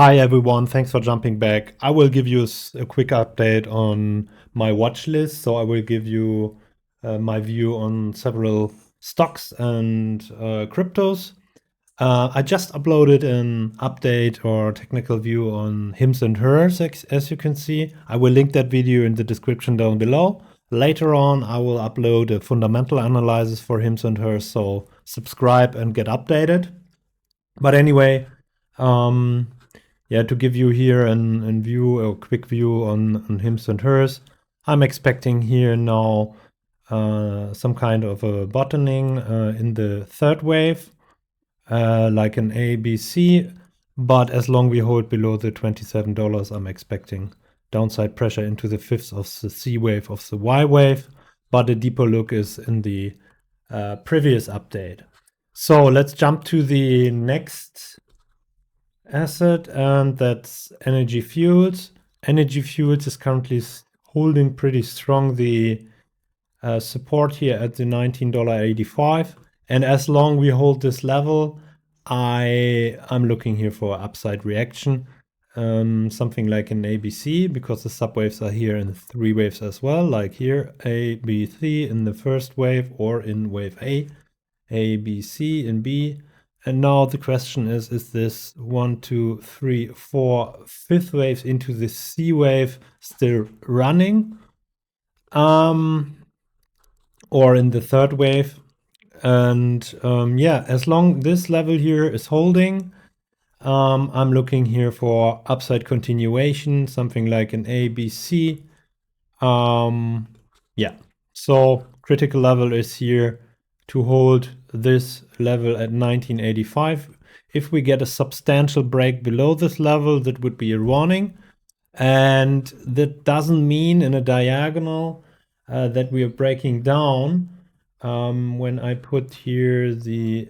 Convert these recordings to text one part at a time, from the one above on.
Hi everyone, thanks for jumping back. I will give you a quick update on my watch list. So I will give you my view on several stocks and cryptos. I just uploaded an update or technical view on HIMS&HERS, as you can see. I will link that video in the description down below. Later on, I will upload a fundamental analysis for HIMS&HERS, so subscribe and get updated. But anyway, yeah, to give you here a quick view on HIMS&HERS, I'm expecting here now some kind of a bottoming in the third wave, like an A, B, C. But as long we hold below the $27, I'm expecting downside pressure into the fifth of the C wave of the Y wave. But a deeper look is in the previous update. So let's jump to the next asset, and that's Energy Fuels. Energy Fuels is currently holding pretty strong the support here at the $19.85. And as long we hold this level, I'm looking here for upside reaction, something like an ABC, because the subwaves are here in three waves as well, like here A, B, C in the first wave, or in wave A, B, C in B. And now the question is this 1, 2, 3, 4, fifth waves into the C wave still running? Or in the third wave? And yeah, as long this level here is holding, I'm looking here for upside continuation, something like an A, B, C. Yeah, so critical level is here to hold this level at 1985. If we get a substantial break below this level, that would be a warning. And that doesn't mean in a diagonal that we are breaking down. When I put here the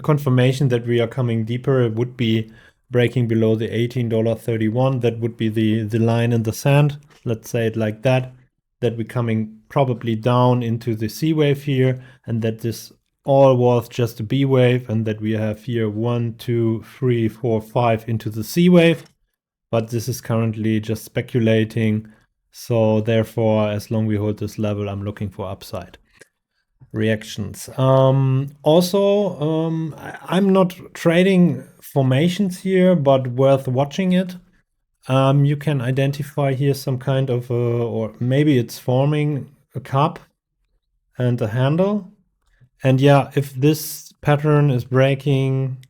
confirmation that we are coming deeper, it would be breaking below the $18.31. That would be the line in the sand. Let's say it like that we're coming probably down into the C wave here, and that this all was just a B wave, and that we have here 1, 2, 3, 4, 5 into the C wave. But this is currently just speculating. So therefore, as long we hold this level, I'm looking for upside reactions. Also, I'm not trading formations here, but worth watching it. You can identify here some kind of or maybe it's forming a cup and a handle. And yeah, if this pattern is breaking,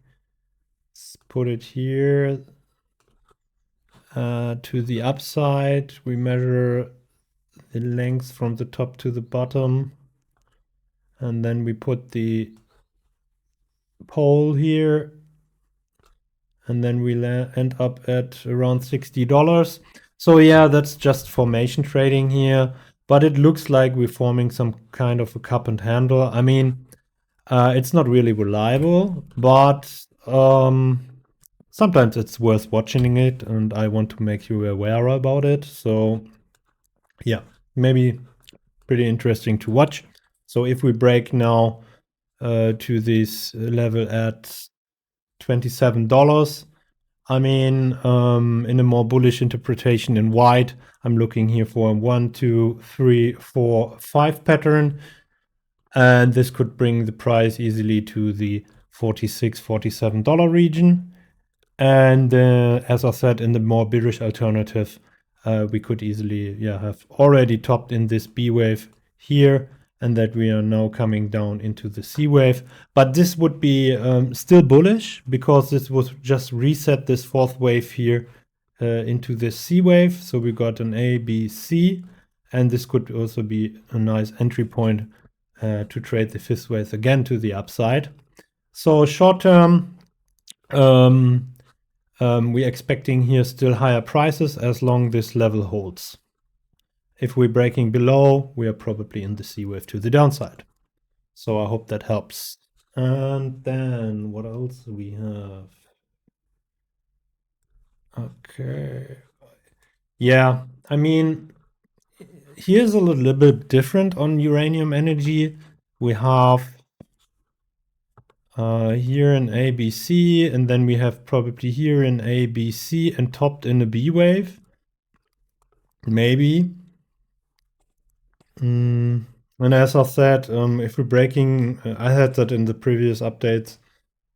let's put it here to the upside. We measure the length from the top to the bottom. And then we put the pole here. And then we end up at around $60. So yeah, that's just formation trading here. But it looks like we're forming some kind of a cup and handle. I mean, it's not really reliable, but sometimes it's worth watching it, and I want to make you aware about it. So yeah, maybe pretty interesting to watch. So if we break now to this level at $27, I mean, in a more bullish interpretation in white, I'm looking here for a 1, 2, 3, 4, 5 pattern. And this could bring the price easily to the $46, $47 region. And as I said, in the more bearish alternative, we could easily have already topped in this B wave here, and that we are now coming down into the C wave. But this would be still bullish, because this would just reset this fourth wave here into the C wave. So we got an A, B, C, and this could also be a nice entry point to trade the fifth wave again to the upside. So short term, we're expecting here still higher prices as long this level holds. If we're breaking below, we are probably in the C wave to the downside. So I hope that helps. And then what else do we have? Okay. Yeah, I mean, here's a little bit different on uranium energy. We have here in ABC, and then we have probably here in ABC and topped in a B wave. Maybe. And as I said, if we're breaking, I had that in the previous updates,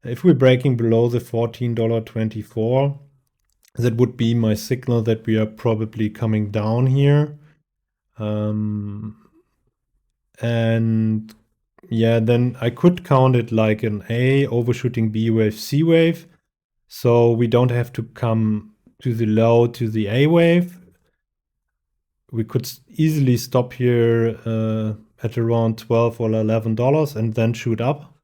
if we're breaking below the $14.24, that would be my signal that we are probably coming down here. And yeah, then I could count it like an A, overshooting B wave, C wave. So we don't have to come to the low to the A wave. We could easily stop here at around $12 or $11 and then shoot up.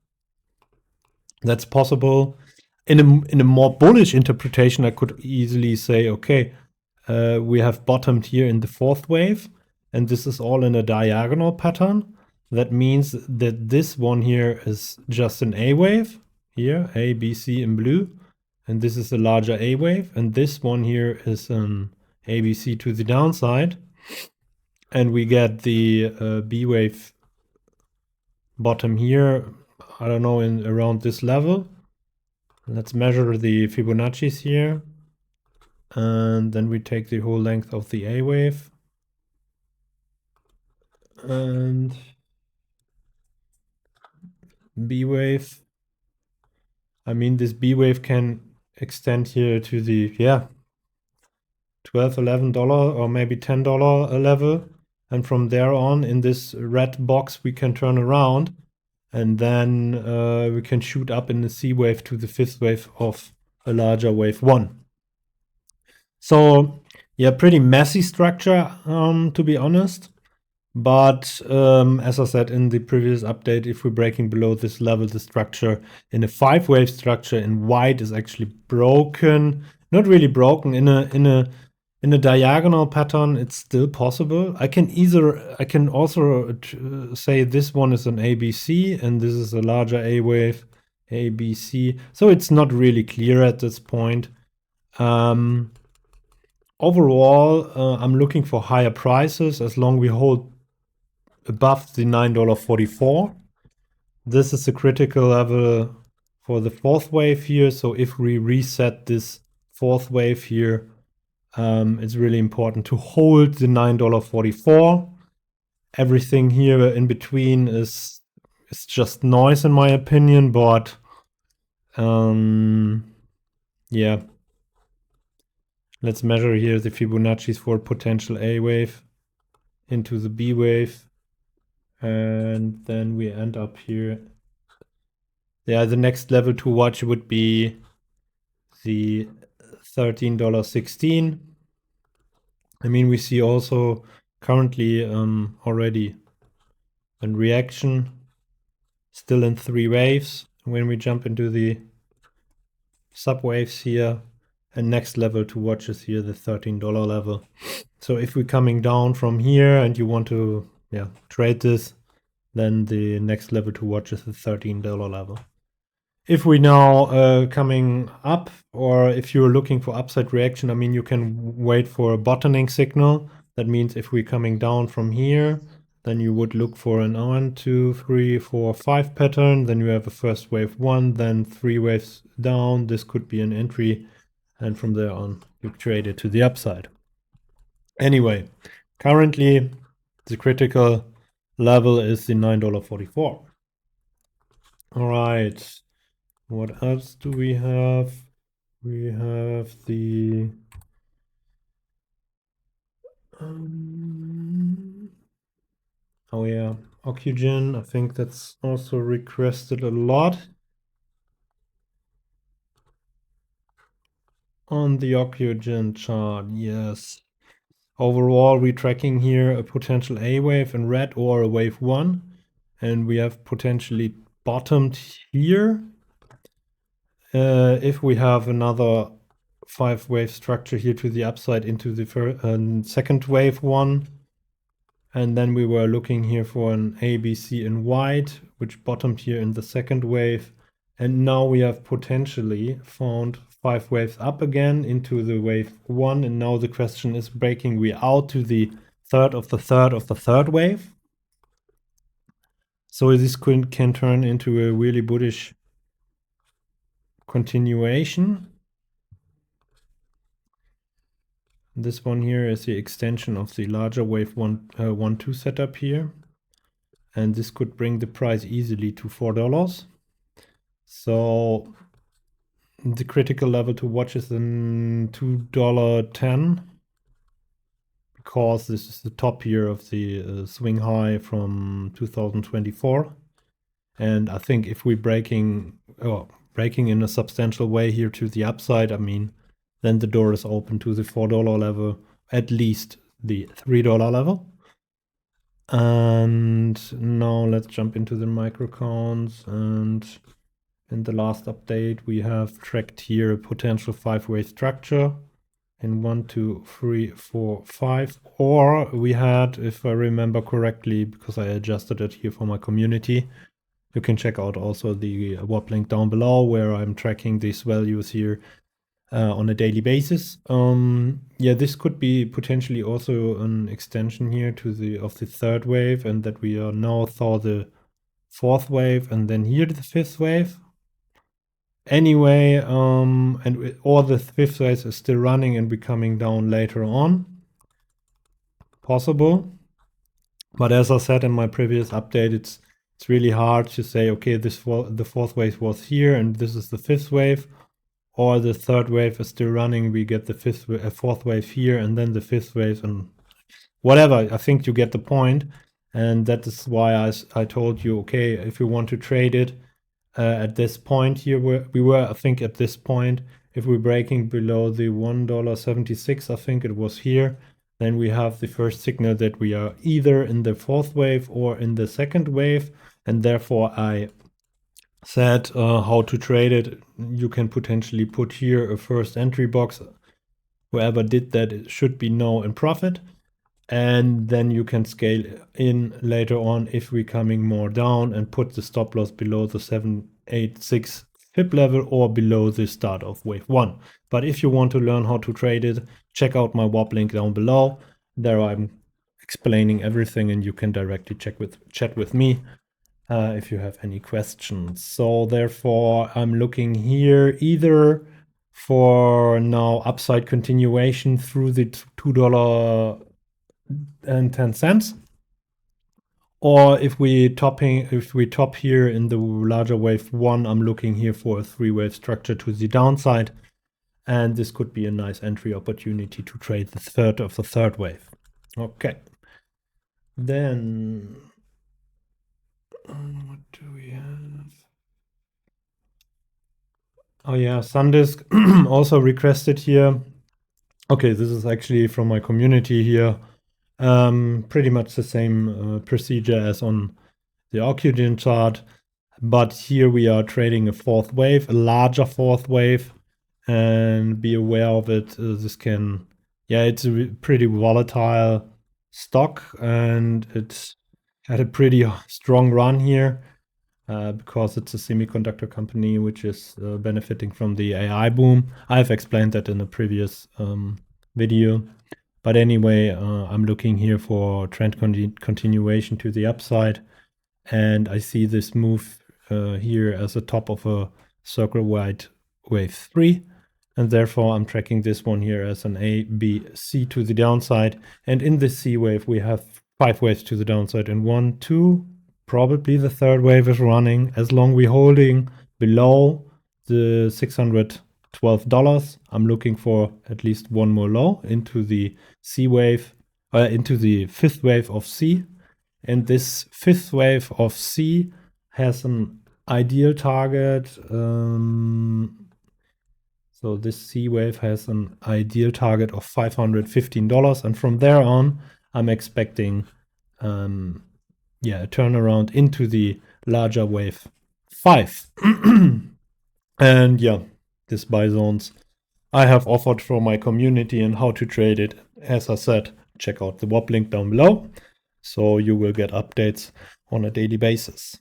That's possible. In a more bullish interpretation, I could easily say, okay, we have bottomed here in the fourth wave, and this is all in a diagonal pattern. That means that this one here is just an A wave, here, A, B, C in blue, and this is a larger A wave, and this one here is an A, B, C to the downside, and we get the B wave bottom here, I don't know, in around this level. Let's measure the Fibonacci's here, and then we take the whole length of the A wave, and B wave. I mean, this B wave can extend here to the, yeah, $12, $11 or maybe $10 a level. And from there on, in this red box, we can turn around, and then we can shoot up in the C wave to the fifth wave of a larger wave one. So yeah, pretty messy structure, to be honest. But as I said in the previous update, if we're breaking below this level, the structure in a 5-wave structure in white is actually broken. Not really broken. In a diagonal pattern, it's still possible. I can also say this one is an ABC and this is a larger A wave, ABC. So it's not really clear at this point. Overall, I'm looking for higher prices as long as we hold above the $9.44. This is the critical level for the fourth wave here. So if we reset this fourth wave here, it's really important to hold the $9.44. Everything here in between is just noise in my opinion, but yeah. Let's measure here the Fibonacci's for potential A wave into the B wave. And then we end up here. Yeah, the next level to watch would be the $13.16. I mean, we see also currently already a reaction still in 3 waves when we jump into the subwaves here. And next level to watch is here the $13 level. So if we're coming down from here and you want to trade this, then the next level to watch is the $13 level. If we now coming up, or if you're looking for upside reaction, I mean, you can wait for a bottoming signal. That means if we're coming down from here, then you would look for an 1, 2, 3, 4, 5 pattern. Then you have a first wave 1, then 3 waves down. This could be an entry. And from there on, you trade it to the upside. Anyway, currently the critical level is the $9.44. All right. What else do we have? We have the oh yeah, Ocugen. I think that's also requested a lot. On the Ocugen chart, yes. Overall, we're tracking here a potential A wave in red or a wave 1, and we have potentially bottomed here. If we have another 5-wave structure here to the upside into the second wave 1, and then we were looking here for an ABC in white, which bottomed here in the second wave, and now we have potentially found 5 waves up again into the wave 1, and now the question is, breaking we out to the third of the third of the third wave? So this can turn into a really bullish continuation. This one here is the extension of the larger wave 1-2 setup here. And this could bring the price easily to $4. So the critical level to watch is in $2.10, because this is the top here of the swing high from 2024. And I think if we're breaking in a substantial way here to the upside, I mean, then the door is open to the $4 level, at least the $3 level. And now let's jump into the micro counts. And in the last update, we have tracked here a potential 5-way structure in 1, 2, 3, 4, 5. Or we had, if I remember correctly, because I adjusted it here for my community, you can check out also the WAP link down below, where I'm tracking these values here on a daily basis. Yeah, this could be potentially also an extension here to the third wave, and that we are now saw the fourth wave and then here the fifth wave. Anyway, and all the fifth wave is still running and be coming down later on. Possible. But as I said in my previous update, it's really hard to say, okay, the fourth wave was here and this is the fifth wave, or the third wave is still running, we get the fourth wave here and then the fifth wave and whatever. I think you get the point. And that is why I told you, okay, if you want to trade it at this point here, we were, I think at this point, if we're breaking below the $1.76, I think it was here, then we have the first signal that we are either in the fourth wave or in the second wave. And therefore I said how to trade it. You can potentially put here a first entry box. Whoever did that, it should be now in profit. And then you can scale in later on if we're coming more down and put the stop loss below the 786 pip level or below the start of wave 1. But if you want to learn how to trade it, check out my WAP link down below. There I'm explaining everything and you can directly chat with me if you have any questions. So therefore I'm looking here either for now upside continuation through the $2.10, or if we top here in the larger wave 1, I'm looking here for a 3-wave structure to the downside, and this could be a nice entry opportunity to trade the third wave. Okay, then what do we have? Oh yeah, SanDisk also requested here. Okay, this is actually from my community here. Pretty much the same procedure as on the Ocugen chart, but here we are trading a fourth wave, a larger fourth wave, and be aware of it. This can, yeah, it's a pretty volatile stock, and it's had a pretty strong run here because it's a semiconductor company which is benefiting from the AI boom. I've explained that in a previous video. But anyway, I'm looking here for trend continuation to the upside. And I see this move here as a top of a circle-wide wave 3. And therefore, I'm tracking this one here as an A, B, C to the downside. And in this C wave, we have 5 waves to the downside. And 1, 2, probably the third wave is running. As long as we're holding below the $612, I'm looking for at least one more low into the C wave, into the fifth wave of C. And this fifth wave of C has an ideal target. So this C wave has an ideal target of $515. And from there on, I'm expecting a turnaround into the larger wave 5. And yeah, this buy zones I have offered for my community and how to trade it. As I said, check out the WAP link down below, so you will get updates on a daily basis.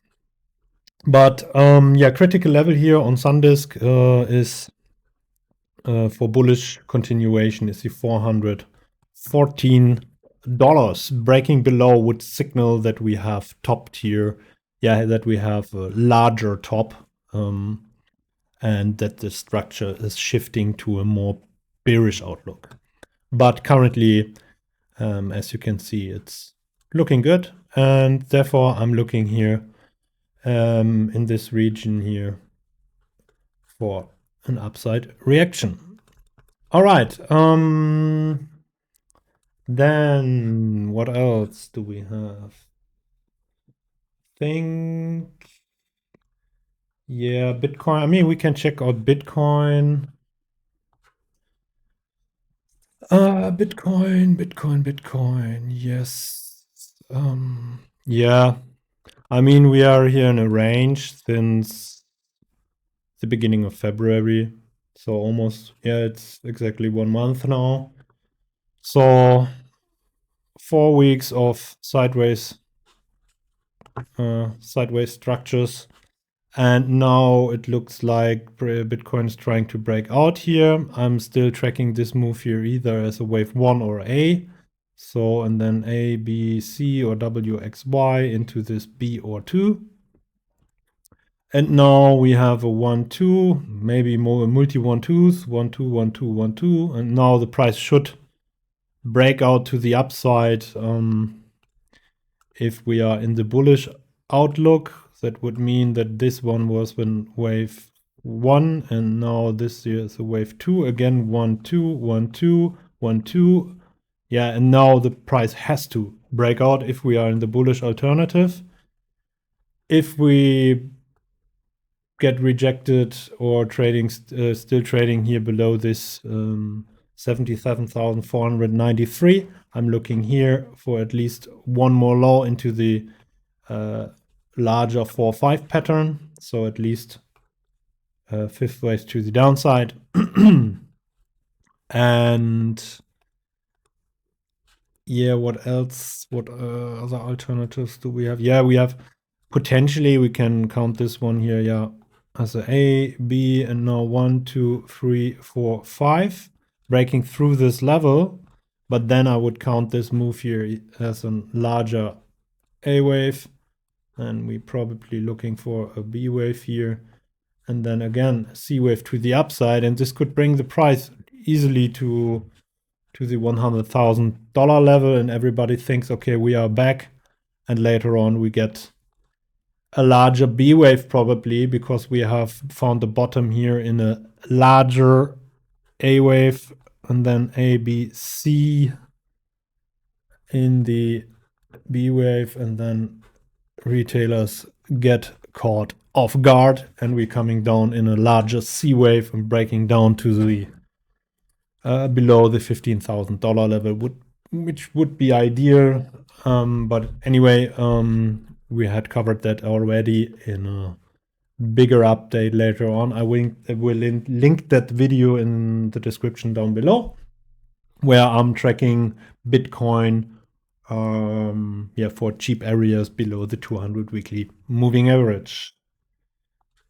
But yeah, critical level here on SanDisk is for bullish continuation is the $414. Breaking below would signal that we have topped here. Yeah, that we have a larger top. and that the structure is shifting to a more bearish outlook. But currently, as you can see, it's looking good, and therefore I'm looking here in this region here for an upside reaction. All right. Then what else do we have? Yeah, Bitcoin. I mean, we can check out Bitcoin. Bitcoin. Yes. Yeah. I mean, we are here in a range since the beginning of February. So almost, yeah, it's exactly 1 month now. So 4 weeks of sideways structures. And now it looks like Bitcoin is trying to break out here. I'm still tracking this move here either as a wave 1 or A. So, and then A, B, C, or W, X, Y into this B or 2. And now we have a 1, 2, maybe more multi 1, 2s, 1, 2, 1, 2, 1, 2. And now the price should break out to the upside. If we are in the bullish outlook, that would mean that this one was when wave 1, and now this here is a wave 2. Again, 1, 2, 1, 2, 1, 2. Yeah, and now the price has to break out if we are in the bullish alternative. If we get rejected or trading still trading here below this 77,493, I'm looking here for at least one more low into the larger 4-5 pattern, so at least 5th wave to the downside. And yeah, what else? What other alternatives do we have? Yeah, we have potentially, we can count this one here, yeah, as A, B, and now 1, 2, 3, 4, 5, breaking through this level. But then I would count this move here as a larger A wave, and we're probably looking for a B wave here, and then again C wave to the upside, and this could bring the price easily to the $100,000 level, and everybody thinks, okay, we are back, and later on we get a larger B wave probably because we have found the bottom here in a larger A wave, and then A, B, C in the B wave, and then retailers get caught off guard, and we're coming down in a larger C wave and breaking down to the below the $15,000 level, which would be ideal. But anyway, we had covered that already in a bigger update later on. I will link that video in the description down below, where I'm tracking Bitcoin for cheap areas below the 200 weekly moving average.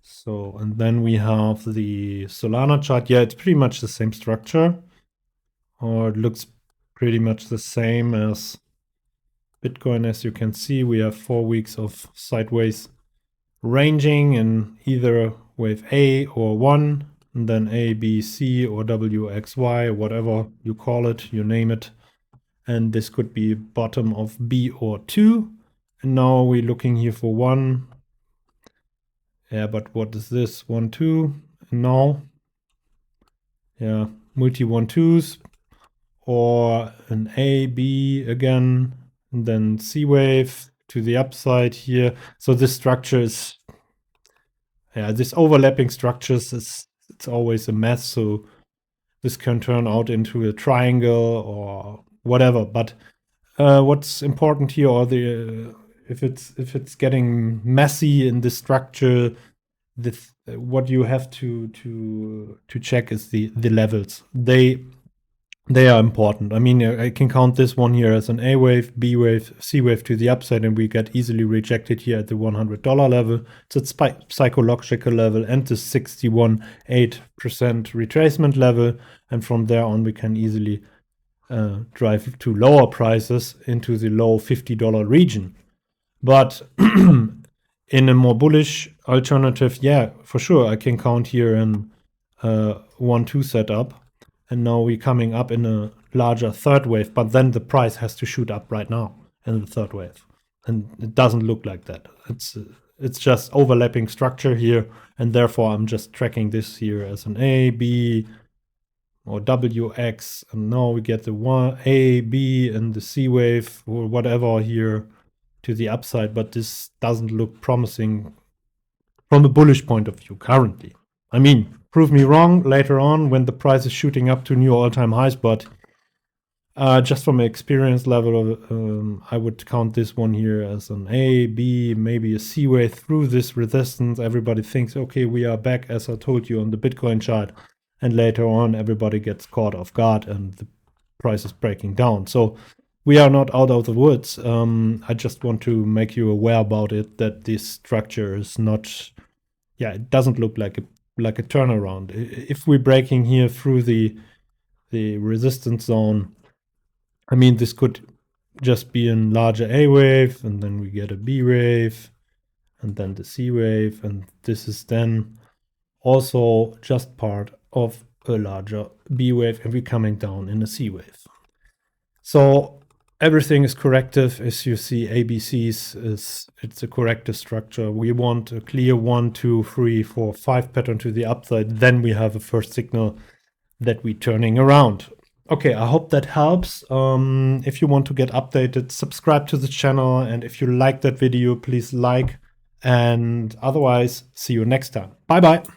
So, and then we have the Solana chart. Yeah, it's pretty much the same structure, or it looks pretty much the same as Bitcoin. As you can see, we have 4 weeks of sideways ranging in either wave A or 1, and then A, B, C, or W, X, Y, whatever you call it, you name it. And this could be bottom of B or 2. And now we're looking here for 1. Yeah, but what is this? 1, 2. And now, yeah, multi 1, 2s, or an A, B again, and then C wave to the upside here. So this structure is, yeah, this overlapping structures it's always a mess. So this can turn out into a triangle or whatever. But what's important here, or if it's getting messy in the structure, what you have to check is the levels. They are important. I mean, I can count this one here as an A wave, B wave, C wave to the upside, and we get easily rejected here at the $100 level. It's at psychological level and the 61.8% retracement level. And from there on, we can easily drive to lower prices into the low $50 region. But In a more bullish alternative, yeah, for sure, I can count here an 1-2 setup. And now we're coming up in a larger third wave, but then the price has to shoot up right now in the third wave. And it doesn't look like that. It's just overlapping structure here, and therefore I'm just tracking this here as an A, B, or WX, and now we get the one A, B, and the C wave or whatever here to the upside, but this doesn't look promising from a bullish point of view currently. I mean, prove me wrong later on when the price is shooting up to new all-time highs, but just from an experience level, I would count this one here as an A, B, maybe a C wave through this resistance. Everybody thinks, okay, we are back, as I told you on the Bitcoin chart, and later on everybody gets caught off guard and the price is breaking down. So we are not out of the woods. I just want to make you aware about it, that this structure is not, yeah, it doesn't look like a turnaround. If we're breaking here through the resistance zone, I mean, this could just be a larger A wave, and then we get a B wave, and then the C wave, and this is then also just part of a larger B wave, and we're coming down in a C wave. So everything is corrective. As you see, ABCs it's a corrective structure. We want a clear 1, 2, 3, 4, 5 pattern to the upside. Then we have a first signal that we're turning around. Okay, I hope that helps. If you want to get updated, subscribe to the channel. And if you like that video, please like. And otherwise, see you next time. Bye-bye.